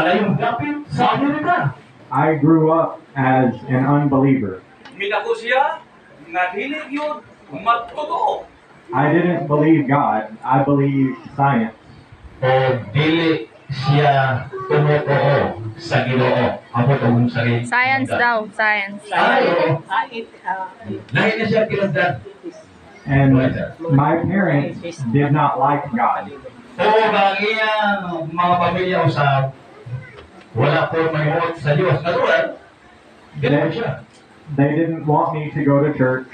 layong dapit sa Amerika. I grew up as an unbeliever. Minako siya nga dili gyud magtotoo. I didn't believe God. I believed science. O dili siya tumutuo sa Ginoo. Amo tong sarili. Science daw, science. Ayo. Lahi na siya kinagdan. And my parents did not like God. O ang iyang mga pamilya usab wala po mahimot sa Dios. Natural. Ganun siya. They didn't want me to go to church.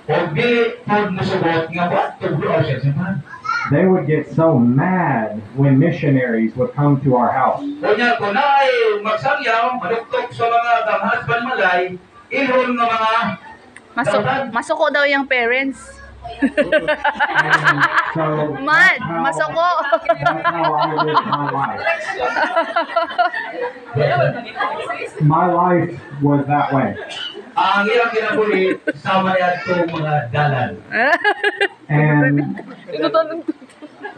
O dili po musugot nga ba tugro siya simbahan. They would get so mad when missionaries would come to our house. Kunya ko na ay magsangyaw, maduktok sa mga husband malay, ilon ng mga Masuko daw yung parents. And so Mad, masuko. that's how I lived my life. My life was that way. ang iyang kinabuhi sa mayadtong mga dalan. And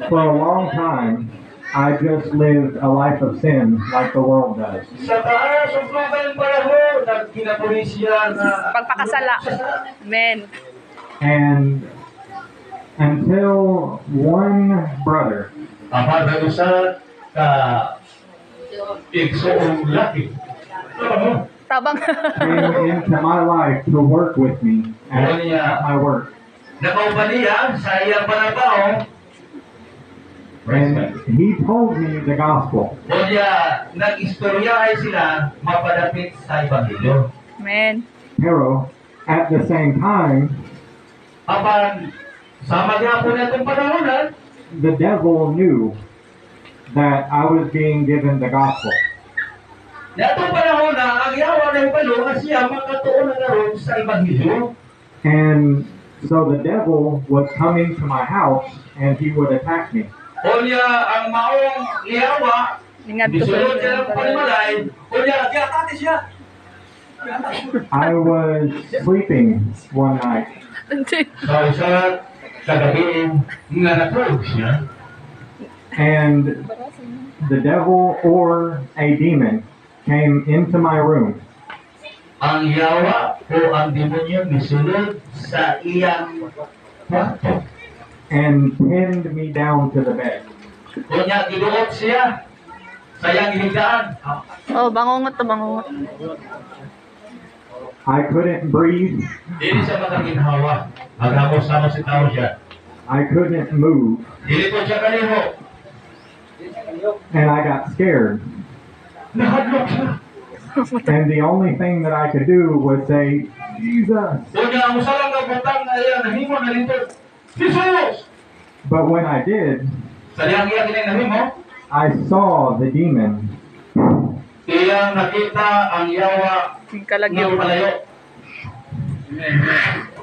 for a long time, I just lived a life of sin like the world does. Sa taas ng mga panahon, nagkinabuhi siya na Pagpakasala. Amen. And until one brother Apad sa ka igsoong laki. Tabang. came into my life to work with me at my work. Nakaubaliya sa iyang panagao. And he told me the gospel. Kaya nag-istorya ay sila mapadapit sa Ebanghelyo. Amen. Pero at the same time, Apan sa maghapon na itong panahonan, the devil knew that I was being given the gospel. na itong panahon na ang yawa ng palo nga siya makatuon na naroon sa Ebanghelyo. And so the devil was coming to my house and he would attack me. Kunya ang maong yawa, Ingat ko bisulod siya ng sa panimalay, kunya giatake siya. I was sleeping one night So sa kagabi nga natulog siya, and the devil or a demon came into my room. ang yawa o ang demonyo misulod sa iyang kwarto. And pinned me down to the bed. Kunya giduot siya sa iyang higaan. Oh, bangungot to, bangungot. I couldn't breathe. Dili siya makaginhawa. Maghamos-hamos si tao siya. I couldn't move. Dili ko siya kaliho. And I got scared. Nahadlok siya. And the only thing that I could do was say, Jesus. Kunya ang usalang nga butang na iya nahimo na lintod. Jesus! But when I did, Sa liyang iya kinay nahimo, I saw the demon. iyang nakita ang yawa Yung ng kalagyo. palayo.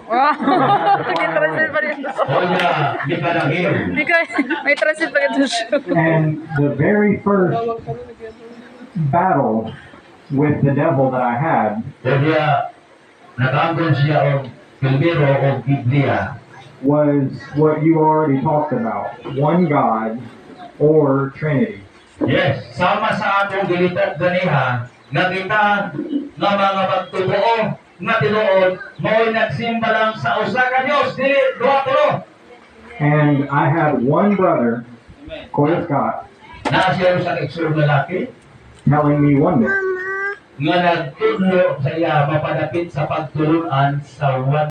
Wow! Nag-translate pa rin ito. Kunya, di ka nahim. Hindi ka, may translate pa rin ito siya. And the very first battle with the devil that I had Kunya, nakaangkon siya o Pilmiro o Biblia. was what you already talked about. One God or Trinity. Yes, sama sa atong gilitat ganiha, nakita nga mga magtutuo nga tinuod, mo'y nagsimba lang sa usa ka Dios, dili duha tulo. And I had one brother, Corey Scott, Na siya sa eksulong lalaki, telling me one day, nga nagtudlo sa iya mapadapit sa pagtulunan sa